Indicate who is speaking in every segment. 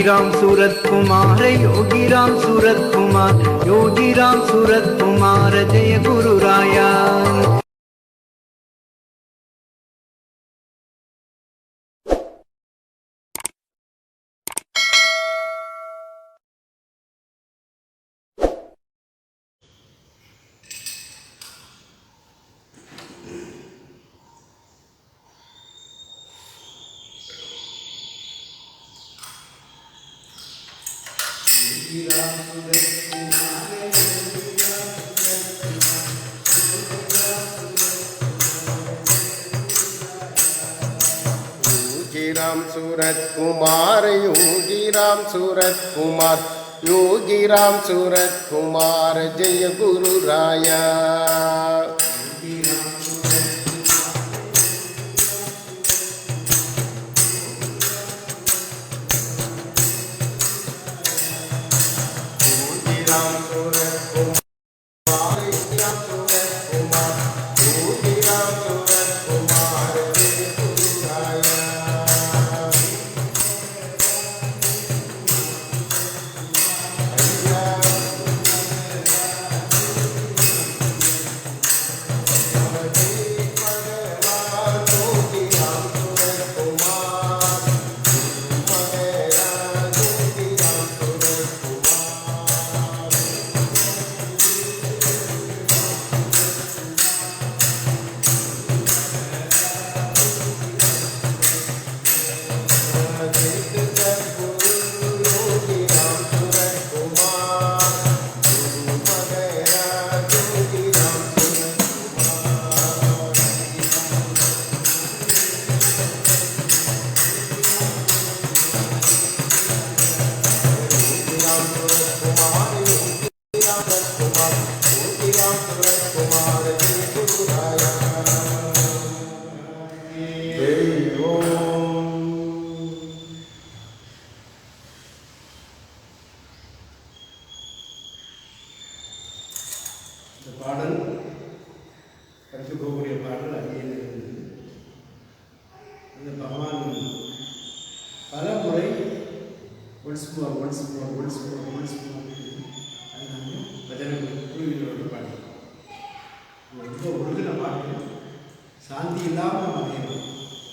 Speaker 1: राम सूरत कुमार, योगी राम सूरत कुमार, योगी राम सूरत कुमार, जय गुरु राया।
Speaker 2: राम सूरत कुमार, योगी राम सूरत कुमार, योगी राम सूरत कुमार, जय गुरु राया।
Speaker 3: பாடல் கற்று போகக்கூடிய பாடல் அடியில் இருந்தது. அந்த பகவான் பல முறை ஒன்ஸ்மோர் அது நாங்கள் பஜனைகள் குழுவினோடு பாடுறோம். ரொம்ப ஒழுங்கின பாட்டு, சாந்தி இல்லாமல் பாடுறோம்.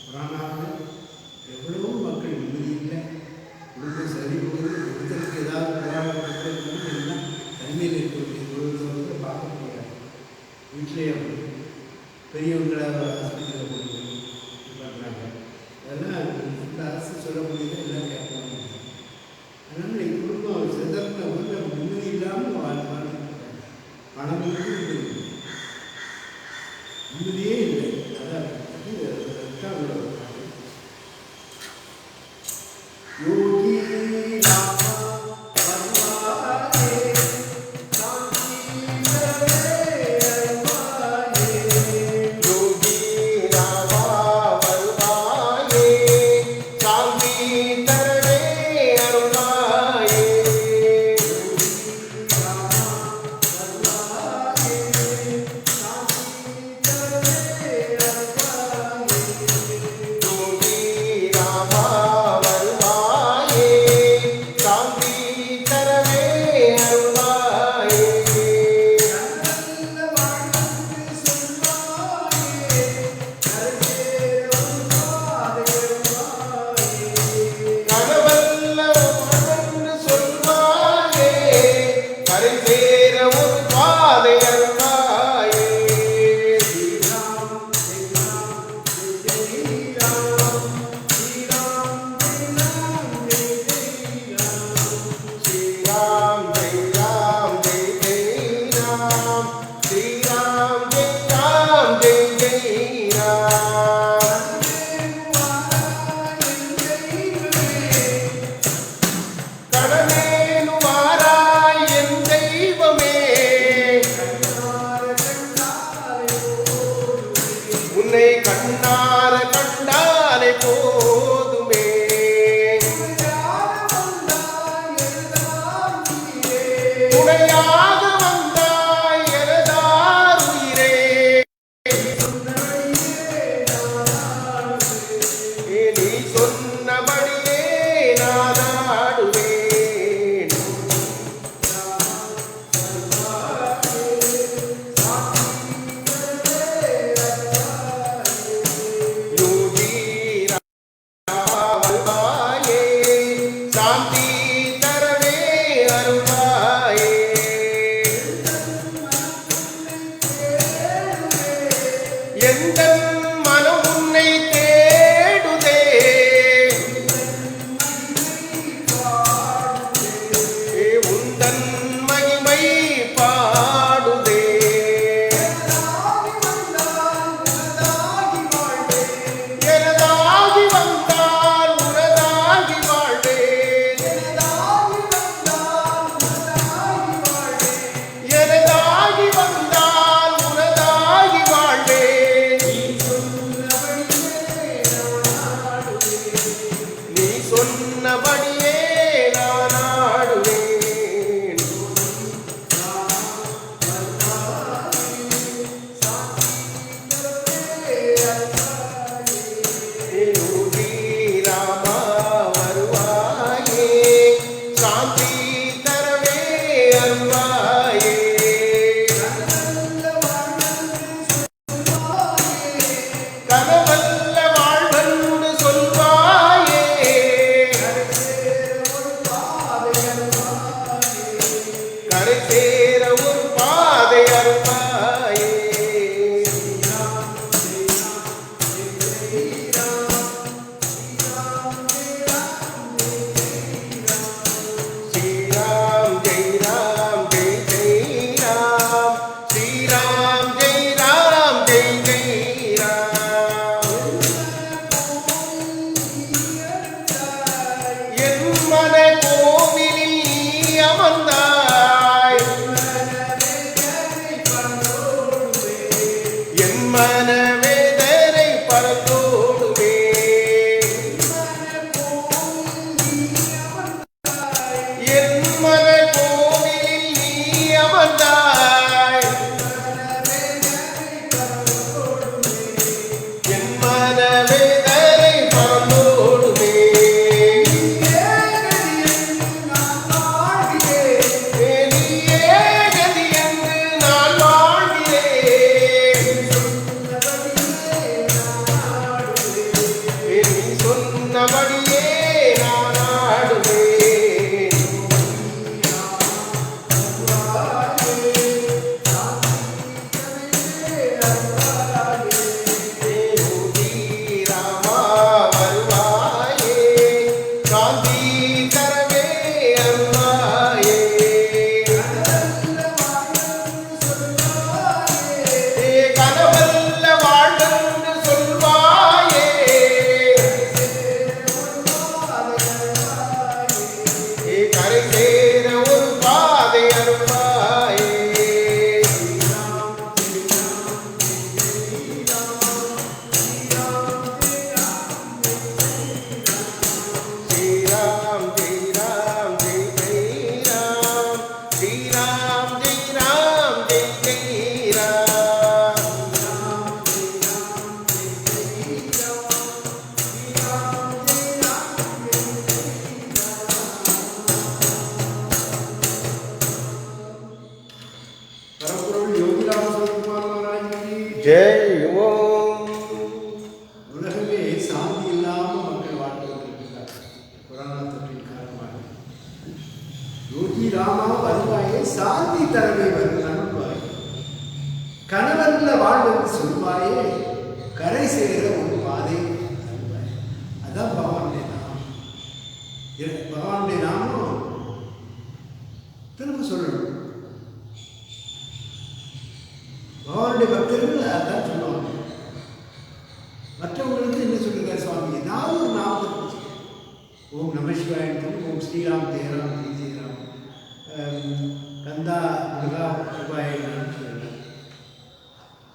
Speaker 3: புராணாவில் எவ்வளவோ மக்கள் நிம்மதி இல்லை, உடம்பு சரி போகுது, ஒருத்தருக்கு ஏதாவது புராணம் தனிமையில் இருக்கக்கூடிய ஒருத்தர் பார்க்க முடியாது. வீட்டிலே பெரியவங்களை ஆஸ்பத்திரியில் கொண்டு பண்ணுறாங்க. அதெல்லாம் இந்த அரசு சொல்லக்கூடியது எல்லாம் கேட்கணும். அதனால் என் குடும்பம் சிதறின ஊரில் நிம்மதி இல்லாமல் வாழ்ந்துருக்காங்க. பணம் நிம்மதியே இல்லை. அதான் யோகி சொன்னபடியே நாடாடு
Speaker 2: எந்தன் மனம் உன்னை தேடுதே உந்தன் மகிமை பாடுதே எனதாகி வந்தால் உனதாகி வாழ்வேன் எனதாகி வந்தால் உனதாகி வாழ்வேன் நீ சொன்னபடியே நான் ஆடுவேன் யோகி ராமா வருவாயே சாந்தி தரவே அருள்வாயே கனவல்ல வாழ்வென்று சொல்வாயே கரை சேர ஒரு பாதை அருள்வாயே ஸ்ரீராம் ஜெய் ராம் ஜெய் ஜெய் ராம் ஸ்ரீராம் ஜெய் ராம் ஜெய் ஜெய் ராம் என் மன கோவிலில் நீ அமர்ந்தாய் என் மன வேதனை பறந்தோடுமே என் மன கோவிலில் நீ அமர்ந்தாய் என் மன வேதனை பறந்தோடுமே நீயே கதி என்று நான் வாழ்கிறேன் நீ சொன்னபடியே நான் ஆடுவேன் யோகி ராமா வருவாயே காந்தி தரவே அருள்வாயே கனவல்ல வாழ்வென்று சொல்வாயே கரை சேர ஒரு பாதை அருள்வாயே ஸ்ரீராம் ஜெய் ராம் ஜெய் ஜெய் ராம் ஸ்ரீராம் ஜெய் ராம் ஜெய் ஜெய் ராம்
Speaker 3: பரம்பொருள் யோகிராம சிவகுமார் மகாராஜி
Speaker 2: ஜெய் ஓம்
Speaker 3: உலகமே சாந்தி இல்லாமல் மக்கள் வாழ்ந்து கொண்டிருக்கிறார் கொரோனா தொற்றின் காரணமாக. யோகி ராமா வருவாயே சாந்தி தரவே வருவாய் கணவன்ல வாழ்வது சொல்வாயே கரை சேர ஒரு பாதை அருள்வாய். அதான் பகவானுடைய நாமம். பகவானுடைய நாமம் திரும்ப சொல்லணும். பகவானுடைய பக்தர்கள் அதான் சொல்லுவாங்க. மற்றவங்களுக்கு என்ன சொல்லுங்க சுவாமி ஏதாவது ஒரு நாமத்தை பிடிச்சி ஓம் நம சிவாயன் ஓம் ஸ்ரீராம் ஜெயராம் ஜெய் ஜெயராம் கந்தா முருகா சிவாயன் சொல்லுங்க.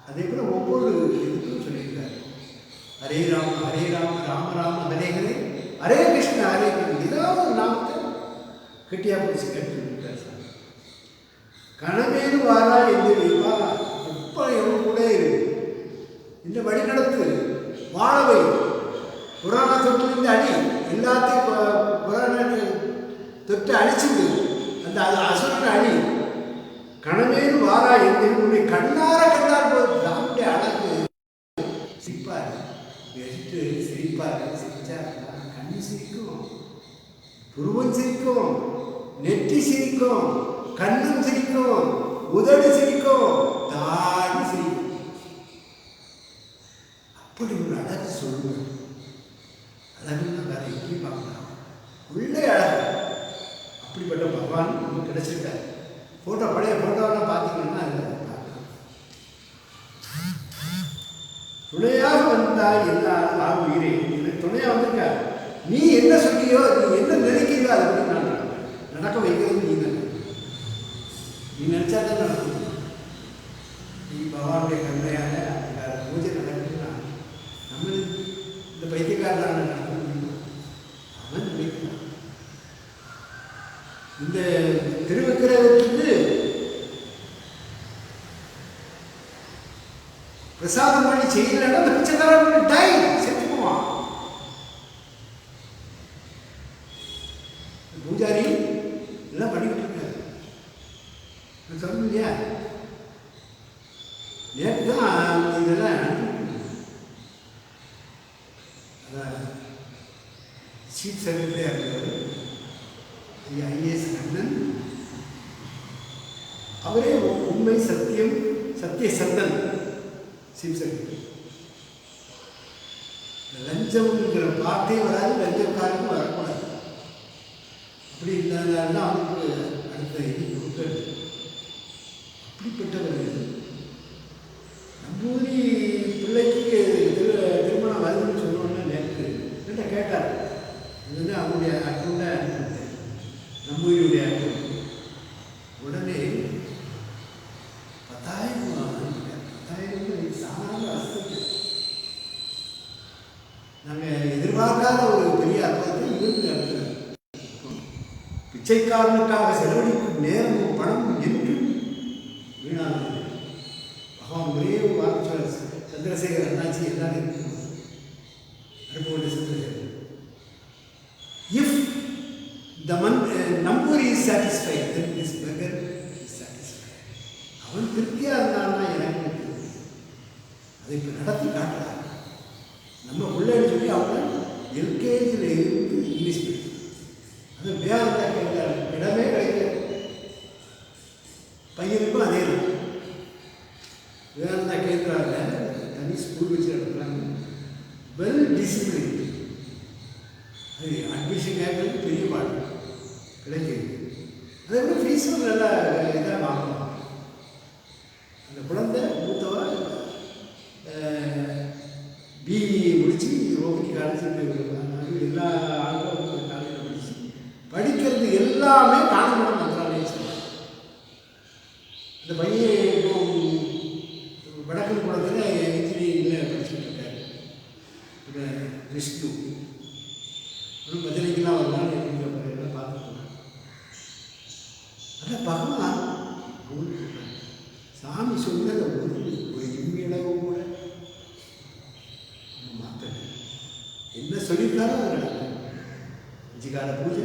Speaker 3: அதே போல ஒவ்வொரு இதுக்கும் சொல்லியிருக்காரு. ஹரே ராம ராம ராம ஹரே ஹரே ஹரே கிருஷ்ண ஹரே கிருஷ்ண ஏதாவது ஒரு நாமத்தை கெட்டியா பிடிச்சி கேட்டு சார். கணமேனு வாரா என்று வைப்பா எப்போ எவன் கூட இந்த வழி நடத்து வாழவை புராண தொட்டிலிருந்து அடி எல்லாத்தையும் புராண தொட்டு அழிச்சுது அந்த அசுரன் அடி கணமேனு வாரா என்று உன்னை கண்ணார கண்டால் போது தாமுடைய அழகு சிரிப்பார் எடுத்து சிரிப்பார். சிரிச்சா கண்ணு சிரிக்கும், புருவம் சிரிக்கும், நெற்றி சிரிக்கும், கண்ணும் சிரிக்கும், உதடு சிரிக்கும், தாடி சிரிக்கும். துணையாக வந்தால் என்ன ஆகுகிறே, எனக்கு துணையாக வந்திருக்க, நீ என்ன சொல்லியோ, நீ என்ன நினைக்கிறீோ அதை பற்றி நான் நடக்க வைக்கிறது நீ தான். நீ நினைச்சா தான் நடக்கும். நீ பகவானுடைய கருணையாக அந்த பூஜை நடக்குதுன்னா நம்ம இந்த பைத்தியக்காரனால நடக்க முடியும். அவன் நினைக்கிறான். இந்த திருவிக்கிரகத்துக்கு பிரசாதம் பண்ணி செய்யலன்னா அந்த பிச்சைக்காரன் டை செத்து போவான். பூஜாரி எல்லாம் பண்ணிக்கிட்டு இருக்காரு. நான் சொல்லணும் இல்லையா, நேற்று தான் இதெல்லாம் அதான் சீஃப் செக்ரட்டரியாக இருக்கிறவர் ஐஏஎஸ் கண்ணன், அவரே உண்மை சத்தியம் சத்திய சந்தன் சீஃப் செக்ரட்டரி. லஞ்சம்ங்கிற வார்த்தையே வராது, லஞ்சக்காரனும் வரக்கூடாது. அப்படி இருந்தாலும் அவனுக்கு அடுத்த இது கொடுக்க அப்படிப்பட்டவர். நம்பூரி பிள்ளைக்கு திருமணம் வருதுன்னு சொன்னோன்னு நேற்று என்ன கேட்டார். இது வந்து அவனுடைய அக்கௌண்ட்டை அனுப்பிவிட்டேன், நம்பூரியுடைய அக்கௌண்ட். உடனே 10,000 சாதாரண அர்த்தம். நாங்கள் எதிர்பார்க்காத ஒரு பெரிய அர்த்தத்தை இருந்து நடத்துகிறார். பிச்சைக்காரனுக்காக செலவழிக்கும் நேரமும் பணமும் என்றும் வீணானது. பகவான் ஒரே ஒரு வார்த்தை சொல்ல, சந்திரசேகர் அண்ணாச்சி எல்லாரும் இருக்கணும். அடுப்பு Chandrasekar, if the Namburi is satisfied, then this beggar is satisfied. அவன் திருப்தியாக இருந்தான்னா எனக்கு அதை இப்போ நடத்தி காட்டுறாங்க. நம்ம பிள்ளைன்னு சொல்லி அவங்க எல்கேஜியில் இருந்து இங்கிலீஷ் மீடியம், அது வேலை கேட்குறாரு, இடமே கிடைக்கல. பையனுக்கும் அதே தான் வேலை கேட்குறாங்க. தனி ஸ்கூல் வச்சு நடத்துகிறாங்க, வெல் டிசிப்ளின். அது அட்மிஷன் கேட்கறது பெரிய பாடு கிடைக்கிது. அதை விட ஃபீஸும் நல்லா இதாக வாங்கலாம். அந்த குழந்தை மூத்தவா பிஇ முடித்து ரோஹிணி காலேஜ் எல்லா ஆளும் காலேஜில் படித்து படிக்கிறது எல்லாமே காணப்படும் மந்திராலயம் சொல்லுவாங்க. இந்த பையன் இப்போ வடக்கு குளத்தில் இன்ஜினியரிங்கில் படிச்சுட்டு இருக்காரு. இப்போ விஷ்ணு ஒரு பதினைக்கெல்லாம் வரலாம் எல்லாம் பார்த்துக்கலாம். ஆனால் பகவான் அவங்களுக்கு சாமி சொன்னதை ஒரு இம்மியளவு கூட மாற்ற என்ன சொல்லியிருக்காரோ அது நடக்கும். 5 கால பூஜை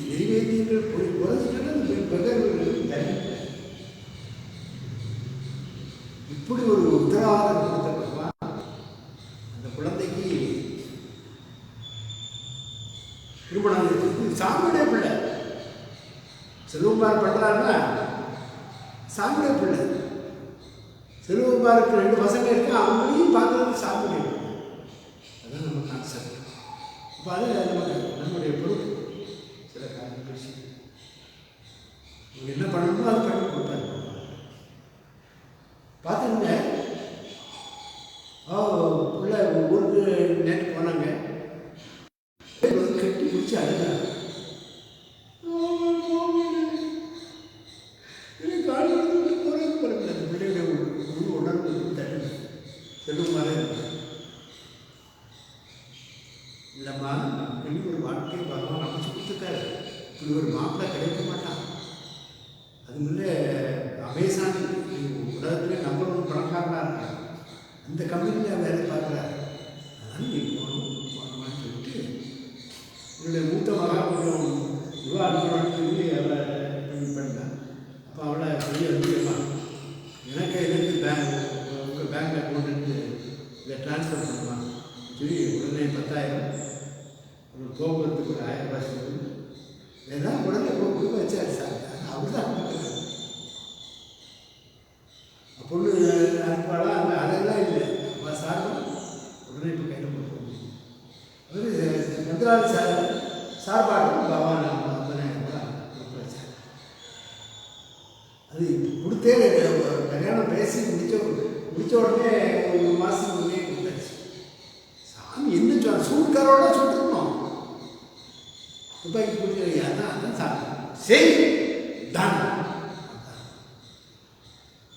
Speaker 3: நெறிவேத்தியங்கள் இப்படி ஒரு உத்தரவாதம் கொடுத்த பகவான் அந்த குழந்தைக்கு திருமணம் சாமியுடைய பிள்ளை. செல்வகுமார் பண்ணுறாருன்னா சாமியுடைய பிள்ளை. செல்வகுமாருக்கு 2 பசங்க இருக்கு, அவங்களையும் பார்க்கறது சாமியுடைய பிள்ளை. அதுதான் நம்ம கான்செப்ட். இப்போ அது நம்முடைய பொறுப்பு. சில காரணம் பேசி என்ன பண்ணணுமோ அது பண்ணி கொடுத்தாரு. பார்த்துங்க, பிள்ளை ஊருக்கு நேற்று போனாங்க, கட்டி பிடிச்சி அழுதாங்க. அந்த பிள்ளையுடைய உணர்வு தட்டு செல்லுமாறு இல்லைம்மா, இப்படி ஒரு வாழ்க்கையை பகவான் அமைச்சு கொடுத்துருக்காரு. இப்படி ஒரு மாப்பிள்ளை கிடைக்க மாட்டான். அது முன்னே அமேசான் உலகத்திலே நம்பர் 1 பணக்காரனாக இருக்காங்க. அந்த கம்பெனியில் வேலை பார்க்குறாரு. அதனால் நீ போகணுமான்னு சொல்லிட்டு என்னுடைய மூத்த மகா கொஞ்சம் விவாதம் சொல்லி அவளை பண்ணான். அப்போ அவளை வெளியே வந்துடுமா, எனக்கு உங்கள் பேங்க் அக்கௌண்ட்டு இதை ட்ரான்ஸ்ஃபர் பண்ணுவான் சொல்லி உடனே 10,000 ஒரு போக்குவரத்துக்கு ஒரு 1000 ரூபாய் சொல்லி ஏதாவது உடனே கொடுக்க வச்சாரு சார். அவர் தான் கொடுக்குறாரு. பொண்ணு அனுப்பாளா அந்த அதெல்லாம் இல்லை. அவள் சார் உடனே இப்போ கையில் கொடுக்க அவர் மந்திராலய சார்பாக பகவான் 50,000 ரூபாய் கொடுக்க வச்சார். அது கொடுத்தே கல்யாணம் பேசி முடிச்ச உடனே 1 மாதத்துக்கு முன்னே கொடுத்தாச்சு. சாமி என்ன சொல்ல சூட்காரோட சுட்டுருக்கணும். துப்பாக்கி பிடிக்கிற அதான் சாமி சரி டன்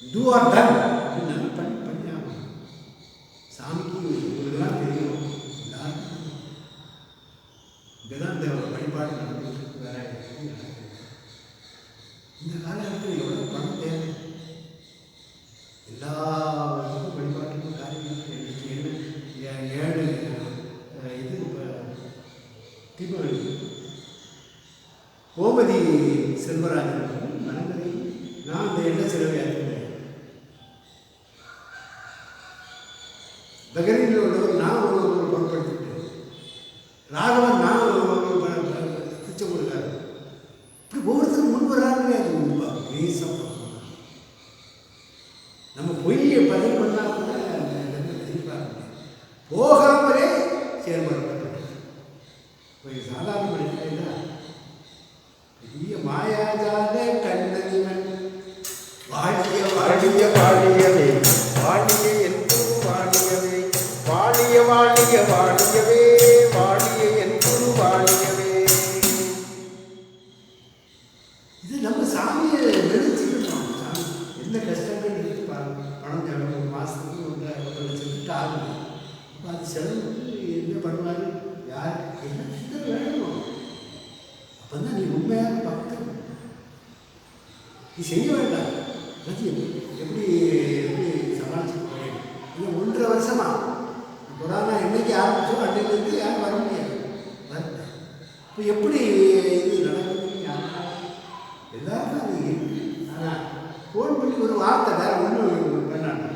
Speaker 3: டூ ஆர் டன் அப்படின்னு பண்ணி ஆகணும். சாமிக்கு உங்களுக்கெல்லாம் தெரியும். எல்லாருக்கும் இங்கேதான் இந்த வழிபாடு நடந்துட்டு வேற இந்த காலகட்டத்தில் எவ்வளோ பணம் தேவை? எல்லா வழிபாட்டுக்கும் காரியங்களும் என்ன 7 இது இப்போ தீபாவளி கோமதி செல்வராஜன் மனதை நான் அந்த எண்ணெய் செலவை அறிந்தேன். பகரீனில் உள்ளவர் நான் ஒரு பொருட்படுத்திட்டேன். ராகவன் நான் திச்சம் கொடுக்காரு. இப்படி ஒவ்வொருத்தரும் முன் வராங்களே அது பேசம். நம்ம பொய்யை பதில் பண்ணால் கூட எதிர்பார்க்க போகாமலே செயல்படப்பட்டது. இப்போ சாதாரண மனிதனா பெரிய மாயாஜால கண்ணனிவன் வாழிய
Speaker 2: வாழிய வாழியவே வாழிய என்று வாழியவே வாழிய வாழிய வாழியவே வாழிய என்று வாழியவே.
Speaker 3: இது நம்ம சாமியை நினைச்சுக்கணும். சாமி என்ன கஷ்டங்கள் இருக்கு பாருங்க. பணம் தேவை 1 மாதத்துக்கு 1.5 லட்சம் ஆகும். அப்போ அது செலவுக்கு என்ன பண்ணுவார்? யார் என்ன சிந்தனை வேணும்? அப்போ தான் நீ உண்மையான பக்தன். நீ செய்ய வேண்டாம். அது எப்படி சமாளிச்சு போறேன்? இல்லை 1.5 வருஷமா கொரோனா என்னைக்கு ஆரம்பிச்சோ அன்னையிலேருந்து யாரும் வர முடியாது. வரல. இப்போ எப்படி இது நடக்குதுன்னு யாரும் எல்லாருக்கும் அது இருக்கு. ஆனால் ஃபோன் பண்ணி ஒரு வார்த்தை வேற ஒன்றும் பண்ணாங்க.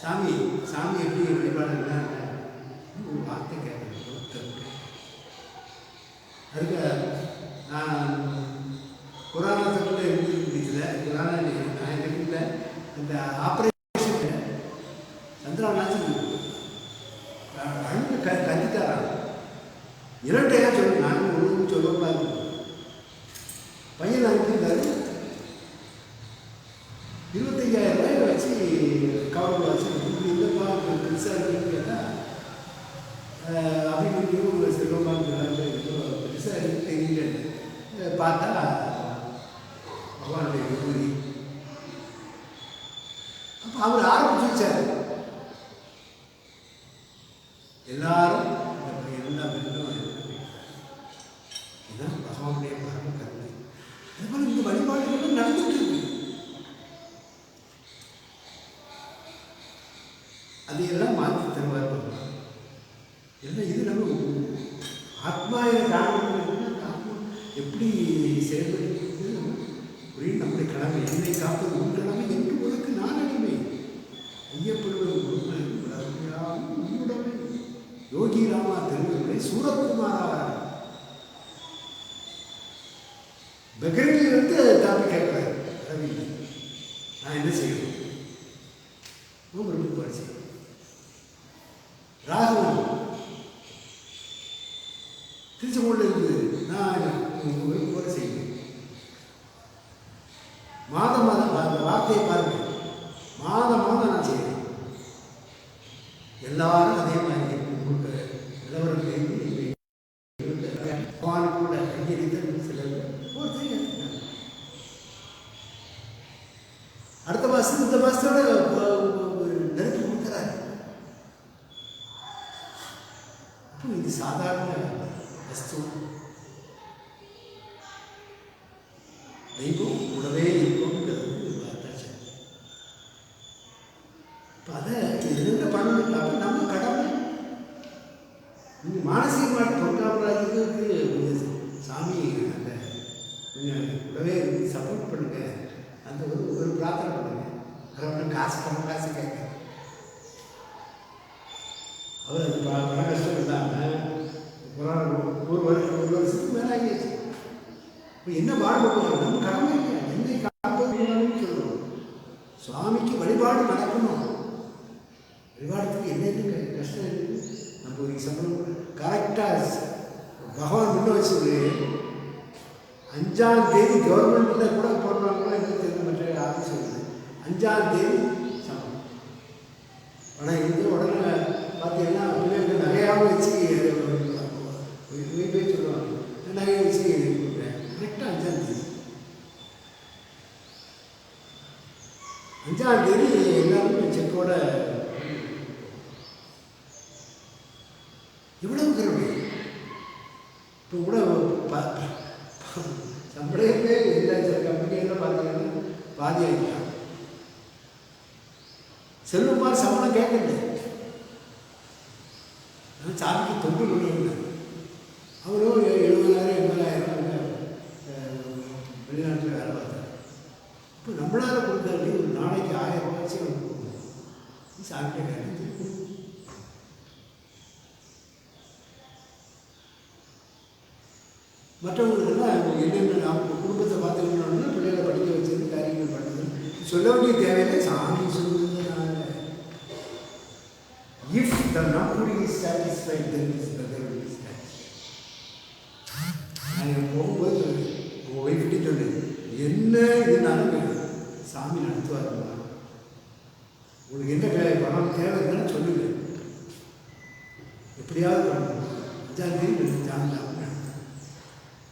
Speaker 3: சாமி எப்படி வழிபாடு ஒரு வார்த்தை கேட்கணும். அதுக்கு நான் கொரோனா தப்பில் இருந்து முடிக்கல. கொரோனா நான் எனக்கு அந்த ஆப்ரேஷன் சந்திராநாச்சு அழுக்கு கத்திட்டாரான். 2 சொல்லு நான் ஒன்றும் சொல்லக்கூடாது. பையன் அனுப்பியிருந்தாரு. 25,000 ரூபாய் வச்சு கவர்மெண்ட் வச்சு இல்லைப்பா பெருசாக இருக்குன்னு கேட்டால் அப்படின்னு செல்வமாக பெருசாக இருக்கு தெரியலன்னு பார்த்தா பகவானுடைய விபூதி. அப்போ அவர் ஆரம்பிச்சு வச்சார். எல்லாரும் எல்லா இதுதான் பகவானுடைய பரம கருணை. அதுபோல் இந்த வழிபாடுகளும் நடந்துட்டு இருக்கு. அதையெல்லாம் மாற்றி தருவார் பகவான். ஏன்னா இது நம்ம ஆத்மா ஆத்மா எப்படி செயல்படுகிறது அப்படின்னு நம்முடைய கடமை. என்னை காப்பது உன் கடமை என்று உனக்கு நான் அடிமை. ஐயப்படுவது உன்னுடமை. யோகி ராமா திருவள்ளுவரை சூரத்குமாரா பகரிலிருந்து தாப்பி கேட்கிறார். ரவி நான் என்ன செய்யணும்? ரொம்ப படிச்சு ராகவன் திருச்செங்கோடு இருந்து நான் போல செய்வேன். மாதம் அந்த வார்த்தையை பாருங்க. மாதம் நான் செய்வேன். எல்லாரும் அதே மாதிரி உங்களுக்கு நிலவரம் கூட அங்கீகரித்த சிலர் அடுத்த மாதம் இந்த மாதத்தோட நெருக்கி கொடுக்குறாரு. அப்போ இது சாதாரண வஸ்து. தெய்வம் கூடவே இருக்கும்ங்கிறது பார்த்தாச்சு. இப்போ அதை எதுவுமே பண்ணணும். அப்போ நம்ம கடமை நீங்கள் மானசீகமாக பொன்காமராஜுக்கு சாமி அந்த கொஞ்சம் கூடவே சப்போர்ட் பண்ணுங்க. அந்த ஒரு பிரார்த்தனை பண்ணுங்க. அதை காசு கேட்க அவர் அது பண கஷ்டம் இல்லாமல் ஒரு வருஷத்துக்கு மேலே ஆகியாச்சு. இப்போ என்ன வாழ்வு நம்ம கடமை என்னை காப்பதுன்னு சொல்லணும். சுவாமிக்கு வழிபாடு நடக்கணும். வழிபாடுறதுக்கு என்னென்ன கஷ்டம் இருக்குது நம்ம ஒரு சம்பளம் கரெக்டாக பகவான் முன்ன வச்சது 5ஆம் தேதி கவர்மெண்ட்டில் கூட 5ஆம் தேதி சமம். ஆனால் இருந்து உடனே பார்த்தீங்கன்னா பிள்ளைகள் நகையாக வச்சு போய் சொல்லுவாங்க, நகையை வச்சு கொடுக்குறேன். கரெக்டாக 5ஆம் தேதி 5ஆம் தேதி எல்லாருமே செக்கோட இவ்வளவு கருமை. இப்போ கூட சம்பளமே எல்லா கம்பெனியெல்லாம் பார்த்தீங்கன்னா பாதி ஆகிட்டான். செல்வமார் சம்பளம் கேட்கல, சாமிக்கு தொண்டு பண்ணியிருந்தார். அவரும் 70,000 80,000 வெளிநாட்டில் வேலை பார்த்தார். இப்போ நம்மளால் கொடுக்குறது ஒரு நாளைக்கு 1000 ரூபாய்ச்சி அவனுக்கு கொடுக்கணும். சாமிக்கிட்ட கேட்டு மற்றவங்களுக்கெல்லாம் என்னென்ன நாம் குடும்பத்தை பார்த்துக்கணும்னா பிள்ளைகளை படிக்க வச்சது, காரியங்கள் பண்ணது சொல்ல வேண்டிய தேவையில்லை. சாமி சொல்லுறதுனால if the Namboodiri is satisfied then is brother is satisfied. நான் போகும்போது உங்கள் ஒய்ஃப்கிட்டே சொல்லு, என்ன இதுனாலும் சாமி நடத்துவாருமா, உங்களுக்கு என்ன பணம் தேவை இருந்தாலும் சொல்லுங்க, எப்படியாவது பண்ணணும். 5ஆம் தேதி சாமி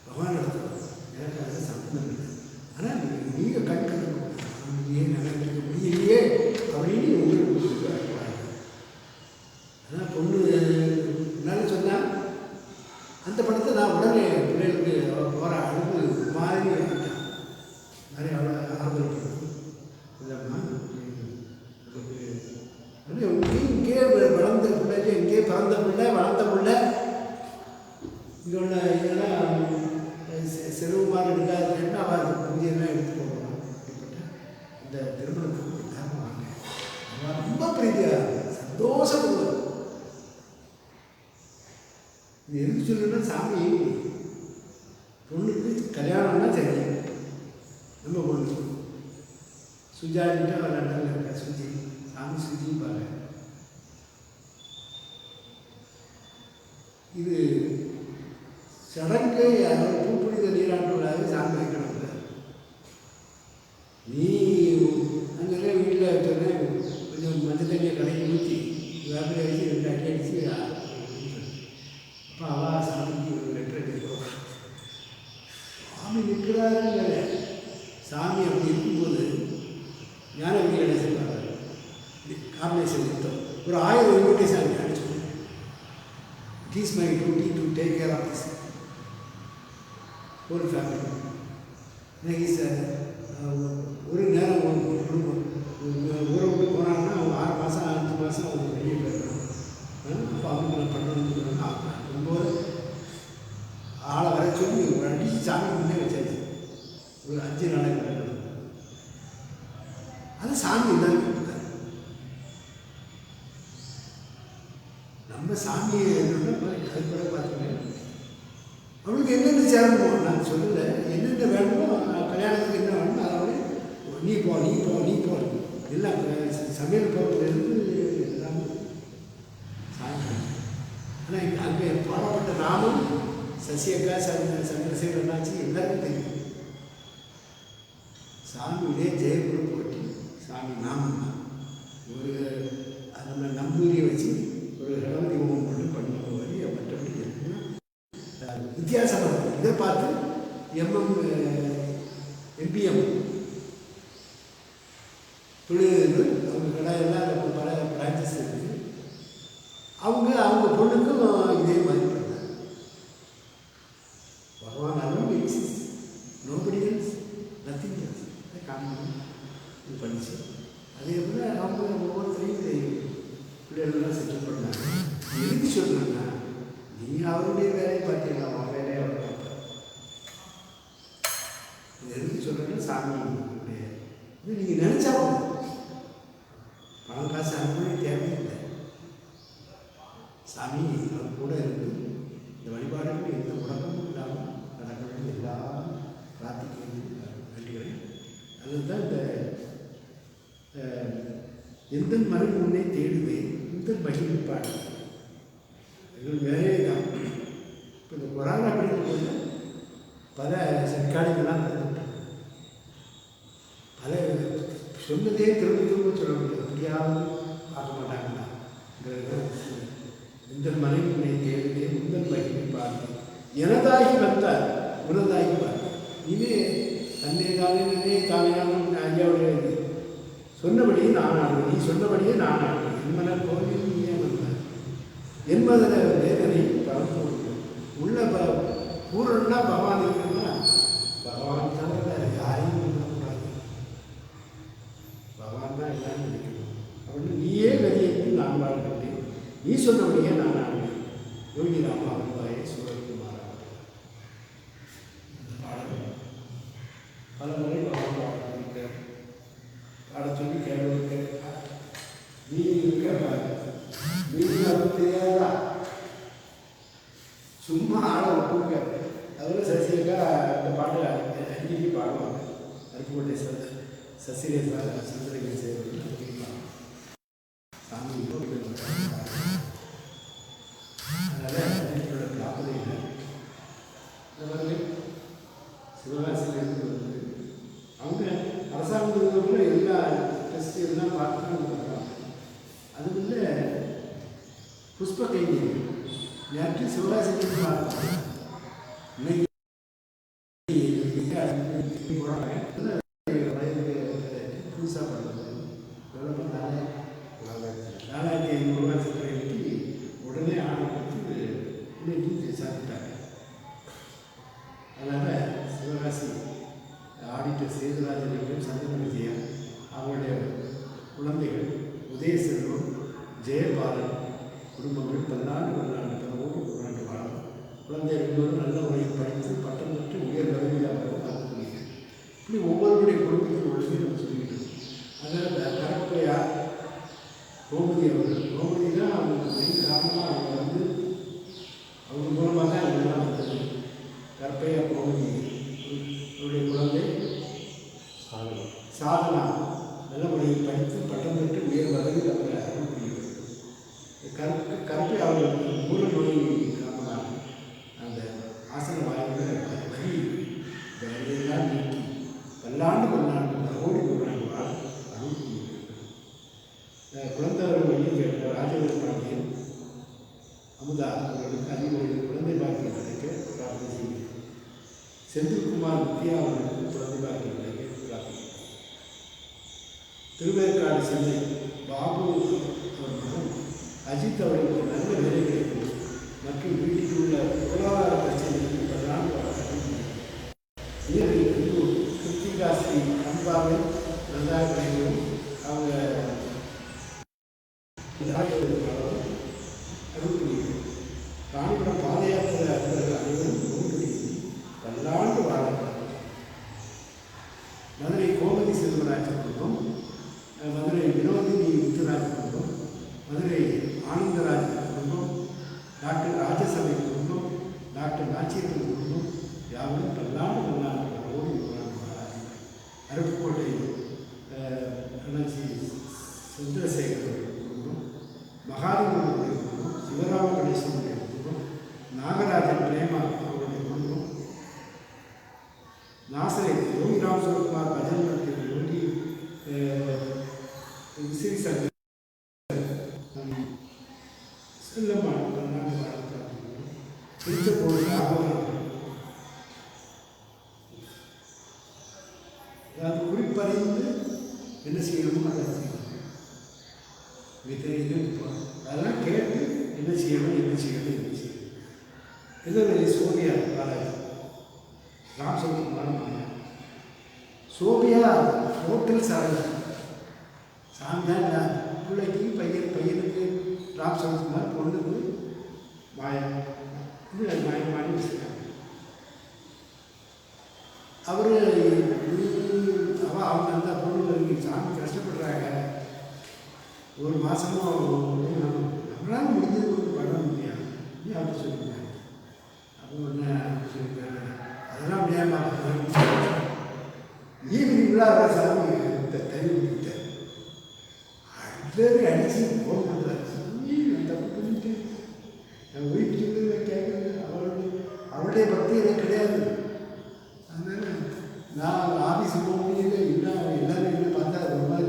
Speaker 3: பகவான் நடத்துவார். எனக்கு அதை சம்பந்தம் இல்லை. ஆனால் நீங்கள் கண்கணும் ஏன் நடக்க முடியலையே அப்படின்னு உங்களுக்கு கொடுத்துருக்காங்க. ஆனால் பொண்ணு என்னால் சொன்னால் அந்த படத்தை நான் உடனே பிள்ளைகளுக்கு போகிற அழுகு மாதிரி ஆகிட்டான். நிறைய அவ்வளோ ஆறுதல் பண்ணும் இல்லைம்மா, இங்கே வளர்ந்த பிள்ளை, இங்கே பிறந்த பிள்ளை, வளர்ந்த பிள்ளை, இங்கே உள்ள இதெல்லாம் செலவுமாறு எடுக்காதுன்னு அவர் பூஜையெல்லாம் எடுத்து போடுவாங்க. அப்படிப்பட்ட இந்த திருமணத்துக்கு எல்லாரும் வாங்க. அவன் ரொம்ப பிரீதியாக சந்தோஷப்படுவார். இது எதுக்கு சொல்லணும்னா, சாமி பொண்ணுக்கு கல்யாணம்னா சரி, நம்ம பொண்ணு சுஜாடிட்டு அவர் லண்டனில் இருக்கா, சுஜி, சாமி சுஜி பாரு. இது சடங்கு பூப்புனித நீராட்டுள்ளாக சாமி வைக்கணும்ல. நீ அங்கே வீட்டில் சொன்னேன், கொஞ்சம் மஞ்சள் தண்ணியை கடைக்கு ஊற்றி வேப்பிலை வச்சு 2 அடி அடித்து அப்போ அவள் சாமிக்கு ஒரு லெட்டர் எழுதிருக்கோம். சாமி நிற்கிறாருங்க. சாமி அப்படி இருக்கும்போது ஞான வீடு கணேசன் காம்பினேஷன் கொடுத்தோம். ஒரு 1000 இன்விடேஷன் அடிச்சு, it is my duty to take care of this ஒரு ஃபேமிலி. இன்னைக்கு சார் ஒரு நேரம் ஒரு குடும்பம் ஊரை விட்டு போனாங்கன்னா அவங்க 6 மாதம் 5 மாதம் அவங்க வெளியே போயிடணும். அப்போ அவங்க பண்ணணும்னு ரொம்ப ஆளை வர சொல்லி ஒரு அடிச்சு சாமி முன்னே வச்சாச்சு. ஒரு 5 நாளைக்கு பண்ணணும். அது சாமி என்ன கொடுத்தாரு. நம்ம சாமியை அது கூட பார்த்துக்கணும். அவனுக்கு என்னென்ன சேரணும் நான் சொல்லலை, என்னென்ன வேணுமோ கல்யாணத்துக்கு என்ன வேணுமோ அதோட நீ போ நீ போ நீ போ எல்லாம் சமையல் பொறுப்பிலிருந்து எல்லாமே சாயங்காலம். ஆனால் அங்கே பாடப்பட்ட நாமம் சசியக்கா சந்திரசேகர் என்னாச்சு எல்லாருக்கும் தெரியும். சாமியிலே ஜெயகுரு போட்டி சாமி நாமம் தான். ஒரு நம்ம நம்பூரியை வச்சு ஒரு கணவதி ஹோமம் பண்ண வழி மற்றபடி இருக்குன்னா வித்தியாசமாக இதை பார்த்து எம்பிஎம் தொழில்கள் அவங்க கடையெல்லாம் பல பிரான்ச்சஸ் இருக்குது. அவங்க பொண்ணுக்கும் இதே மாதிரி பண்ணாங்க. பகவான் alone exist, nobody else, nothing else. காரணம் இது பண்ணிச்சு. அதே போல் அவங்க ஒவ்வொருத்தரையும் பிள்ளைகள்லாம் செட்டில் பண்ணாங்க. எதுக்கு சொல்லணும்னா, நீ அவருடைய வேலையை பார்த்தீங்களா, அவன் வேலையை அவர் பார்ப்பார். இது எதுக்கு சொல்கிறேன்னா, சாமி இது நீங்கள் நினச்சா பணம் காசு அனுப்பவே தேவையில்லை. சாமி அவர் கூட இருந்து இந்த வழிபாடுகள் எந்த முடக்கமும் இல்லாமல் நடக்க வேண்டிய எல்லாம் பிரார்த்திக்கிறது வேண்டிகிறேன். அதுதான் இந்த எந்த மறு முன்னே தேடுவேன் இந்த மகிழ்ப்பாடு எங்கள் வேலையே தான். இப்போ இந்த கொரோனா படிக்கும்போது பல சர்க்காரிகள்லாம் பல சொன்னதே திரும்ப திரும்ப சொல்ல முடியாது. அப்படியாவது பார்க்க மாட்டாங்கன்னா இந்த மனைவினை தேவையே முந்தன் மகிமை பார்த்து எனதாகி வந்தார் உனதாகி பார்த்தார். இனி தன்னை தானே ஐயாவுடைய சொன்னபடியே நான் ஆடுவேன், நீ சொன்னபடியே நான் ஆடுவேன். என்மனர் கோவில் நீயே வந்தார் என்பதில் வேதனை பரப்பு உள்ள பூரணா பகவான் இருக்குன்னா பகவான் தவிர யாரையும் பண்ணக்கூடாது. பகவான் தான் எல்லாரும் நினைக்கணும். அப்படின்னு நீயே வெளியேற்றி நான் வாழ்கின்றேன், நீ சொன்னபடியே நான் ஆடுவேன். யோகி ராமா அருள்வாயே சுரகுமாரா பாடல் பல முறை பகவான் பாட சொல்லி கேள்வி நீ இருக்க தெரியாதா சும்மா ஆட விட்டுருக்க. அதில் சசிகா அந்த பாட்டு அடிக்கடி பாடுவாங்க. அருப்புக்கோட்டை சசிரேசா சந்திரகை சேவர்கள் அடிக்கடி பாடுவாங்க. சாமி அதனால் என்னோட பிரார்த்தனை இல்லை. இந்த மாதிரி சிவகாசியிலேருந்து வந்து அவங்க அரசாங்கத்தில் எல்லா டெஸ்ட் எல்லாம் பார்த்து பண்ணுறாங்க. அதுக்குள்ள புஷ்ப கைங்கரி நேற்று சிவகாசி பார்த்தாங்க. இன்னைக்கு புதுசாக பண்ணுறது எவ்வளோ 4500 சக்கரை வெட்டி உடனே ஆரம்பித்து இன்னைக்கு சாப்பிட்டாங்க. அதனால் சிவகாசி ஆடிட்டர் சேதுராஜன் சந்தன விஜயன் அவங்களுடைய குழந்தைகள் உதயசெல்வம் ஜெயபாலன் குடும்பங்கள் 14 தரவோடு வாழும். குழந்தைகள் எல்லோரும் நல்ல முறையில் படித்து பட்டம் பெற்று உயர் பதவியாக பார்த்துக்கிறீங்க. இப்படி ஒவ்வொருடைய குடும்பத்தின் உள்ளே நம்ம சொல்லிக்கிட்டோம். அதனால் கரப்பையா கோமதி அவர்கள் கோமதி தான் அவங்க மெயின் காரணமாக அவங்க வந்து அவங்க மூலமாக தான் அவங்கெல்லாம் வந்தது. கரப்பையா கோமதி அவருடைய குழந்தை சாதனா நல்ல முறையில் படித்து பட்டம் பெற்று உயர் பதவியில் அவரை அருள்புரிகிறது. கருப்பை அவர்களுக்கு மூல நோய் காரணமாக அந்த ஆசன வாயுவில் வரி வேலையெல்லாம் நீக்கி பல்லாண்டு ஓடி போகிறாங்க அருள்புரிகிறது. குழந்தைவர் வழியில் கேட்ட ராஜவேல் பாண்டியன் அமுதா அவர்களுக்கு அதிக குழந்தை பாக்கியம் கிடைக்க பிரார்த்தனை செய்கிறது. செந்தில்குமார் வித்யா அவர்களுக்கு குழந்தை பாக்கியம் கிடைக்க பிரார்த்தனை. திருவேற்காடு சென்னை பாபு அவர்களும் அஜித் அவர்களுக்கு நல்ல வேலை கிடைக்கும் மற்றும் வீட்டில் உள்ள பொருளாதார பிரச்சனைகளுக்கு பிரதான கிருத்திகா ஸ்ரீ அன்பாவை நன்றாக கிடைக்கும். அவங்க அருள்புரியும். ராணிபுரம் பாத யாத்திரை அன்பர்கள் அனைவரும் நோன்பு பல்லாண்டு வாழப்படும். மதுரை கோமதி செல்வராஜ் குடும்பம், மதுரை வினோதினி முத்துராஜ் குடும்பம், மதுரை ஆனந்தராஜ் குடும்பம், டாக்டர் ராஜசபை குடும்பம், டாக்டர் நாச்சியப்பன் குடும்பம் யாரும் பல்லாண்டு ஓடி அருப்புக்கோட்டை அண்ணாச்சி சந்திரசேகர் குடும்பம், மகாலிங்கனுடைய குடும்பம், சிவராம கணேசனுடைய குடும்பம், நாகராஜன் பிரேமா அவருடைய குடும்பம், நாசரை யோகிராம் சிவகுமார் பஜன் நடத்திய யோகி விசிறி சங்கர் செல்லம்மாள் பன்னாண்டு வாழ்த்தார் திருச்செங்கோடு ராகவன். அதாவது குறிப்பறிந்து என்ன செய்யணுமோ அதை செய்யணும். அதெல்லாம் கேட்டு என்ன செய்யணும் என்ன செய்யணும் என்ன செய்யணும். திருநெல்வேலி சோபியா பாலாஜி ராம் சொல்லுமாறு சோபியா ஹோட்டல் சாரதா சாமியா பிள்ளைக்கு பையனுக்கு ராம் சரத்குமார், பொண்ணுக்கு மாயம் மாயமானி வச்சுருக்காங்க. அவர் அவங்க அந்த பொண்ணு சாமி கஷ்டப்படுறாங்க, ஒரு மாதமும் நம்மளால் முடிஞ்சது ஒரு பண்ண முடியாது அப்படி சொல்லியிருக்காங்க. அப்போ ஒன்று அப்படி சொல்லியிருக்காங்க, அதெல்லாம் முடியாமல் ஈவினிங் விழாவை சாமி தனி விட்டார். அடுத்தது அடித்து ஃபோன் பண்ணுறாரு, நான் தப்பு பண்ணிட்டு என் வீட்டுக்கு கேட்குறது அவருடைய பக்தி எனக்கு கிடையாது. அதனால் நான் ஆஃபீஸுக்கு போக முடியல, இன்னும் எல்லாரும் என்ன பார்த்தா ரொம்ப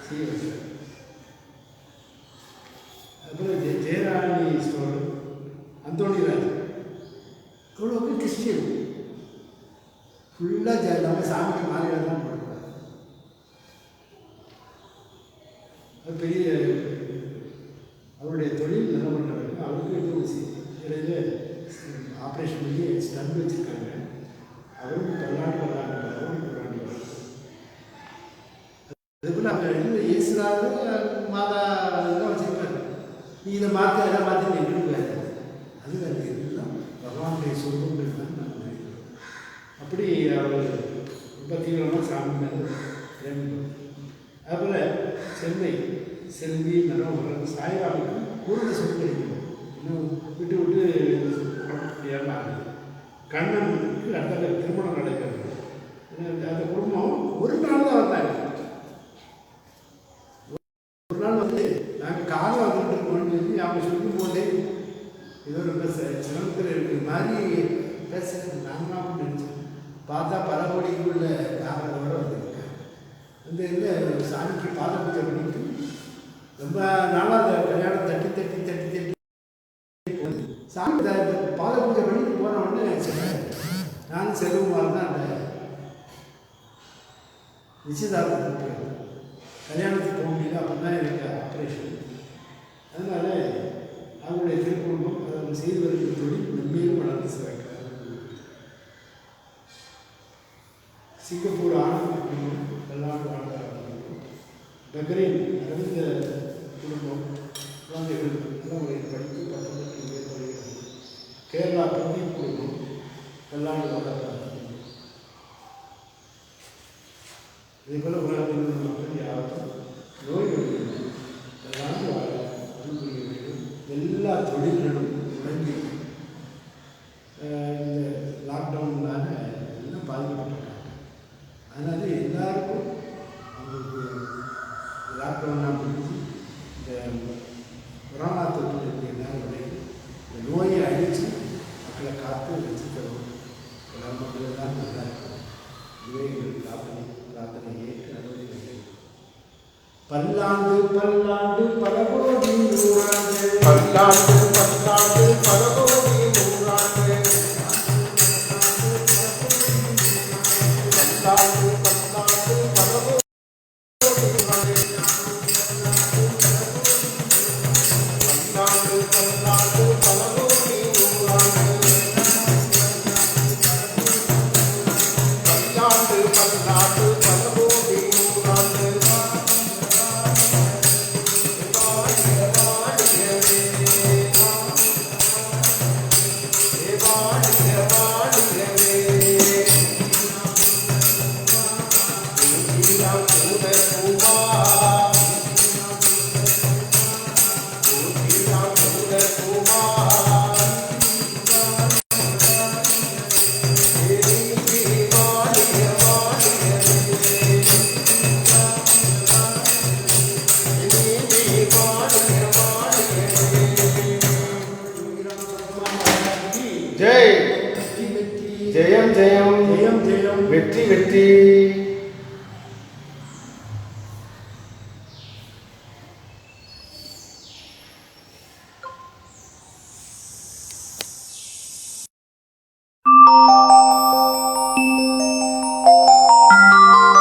Speaker 3: சீவசர். அப்புறம் ஜெயராணி ஸ்டோர், அந்தோணிராஜ், இவ்வளோ கிறிஸ்டியன். ஃபுல்லாக நம்ம சாமிக்கு மாலையாக தான் போடுவாங்க. அது பெரிய அவருடைய தொழில் என்ன பண்ணுறாங்க, அவருக்கு எதுவும் இடையில ஆப்ரேஷன் பண்ணி ஸ்டண்ட் வச்சுருக்காங்க. அவருக்கு பல்லாண்டு வர்றாங்க, அவருக்கு பல்லாண்டு வர்றாங்க. அதுக்குள்ள அவங்க எழுத இயேசுராக மாதா இதெல்லாம் வச்சுருக்காங்க. நீ இதை மாற்றி அதை மாற்றி நீ எழுதுவாரு. அது வேறு எல்லாம் பகவானுடைய சொந்தங்கள் தான் நான் நினைக்கிறேன். அப்படி அவர் ரொம்ப தீவிரமாக சாமி மேலே பிரேமிப்பார். அதுபோல் சென்னை செல்வி மனோகரன் சாய்ராமுக்கு பூர்ண சொத்து கிடைக்கும். இன்னும் விட்டு விட்டு ஏமாறு. கண்ணனுக்கு அடுத்த திருமணம் நடக்கிறது. அந்த குடும்பம் ஒரு நாள் தான் வந்தாங்க. ஒரு நாள் வந்து நாங்கள் காலம் வந்துட்டு இருக்கோம்னு சொல்லி அவங்க சொல்லும் போதே ஏதோ ரொம்ப சிரமத்தில் இருக்கிற மாதிரி பேசுறது நாங்களாம் நினச்சோம். பார்த்தா பல கோடிக்குள்ள காரணத்தோடு வந்துருக்கேன். அந்த இதில் சாமிக்கு பாத பூஜை பண்ணிட்டு ரொம்ப நாளாக அந்த கல்யாணம் தட்டி தட்டி தட்டி தட்டி சாமி பாத பூஜை பண்ணிட்டு போன உடனே நானும் செல்வகுமார் தான் அந்த நிச்சயதார்த்தத்துக்கு கல்யாணத்துக்கு போக முடியல. அப்போ தான் எனக்கு ஆப்ரேஷன். அதனால் அவங்களுடைய திருக்குடும்பம் அதை செய்து வருகிற தொழில் மென்மேலும் வளர்ந்து சிறக்கிறார். சிங்கப்பூர் ஆனந்த குடும்பம், பல்லாண்டு வாழ்ந்தார். பக்ரைன் அரவிந்த குடும்பம், குழந்தைகள் நல்ல முறையில் படித்து பட்டத்துக்கு உயர்த்துகிறது. கேரளா பிரதீப் குடும்பம், பல்லாண்டு வாழ்ந்தார். இதேபோல் உலகத்தில் உள்ள மக்கள் யாரும் நோய் நொடிகள் பல்லாண்டு வாழ அருள் புரிய வேண்டும். எல்லா தொழில்களும் முடங்கி இந்த லாக்டவுனால எல்லாம் பாதிக்கப்பட்டிருக்காங்க. அதனால எல்லாருக்கும் அவங்களுக்கு லாக்டவுனாக முடிஞ்சு இந்த கொரோனா தொற்று எல்லாருடைய இந்த நோயை அழித்து மக்களை காத்து வச்சு தரும். எல்லா மக்களும் தான் நல்லா இருக்கும். இதுவே எங்களுக்கு பிரார்த்தனை ஏற்று அறுவடை பல்லாண்டு பல்லாண்டு பல கோடி நூறாண்டு,
Speaker 2: பல்லாண்டு பல்லாண்டு பல கோடி நூறாண்டு, பல்லாண்டு பல்லாண்டு பல கோடி நூறாண்டு, பல்லாண்டு பல்லாண்டு பல கோடி நூறாண்டு, பல்லாண்டு பல்லாண்டு பல கோடி நூறாண்டு. Kuda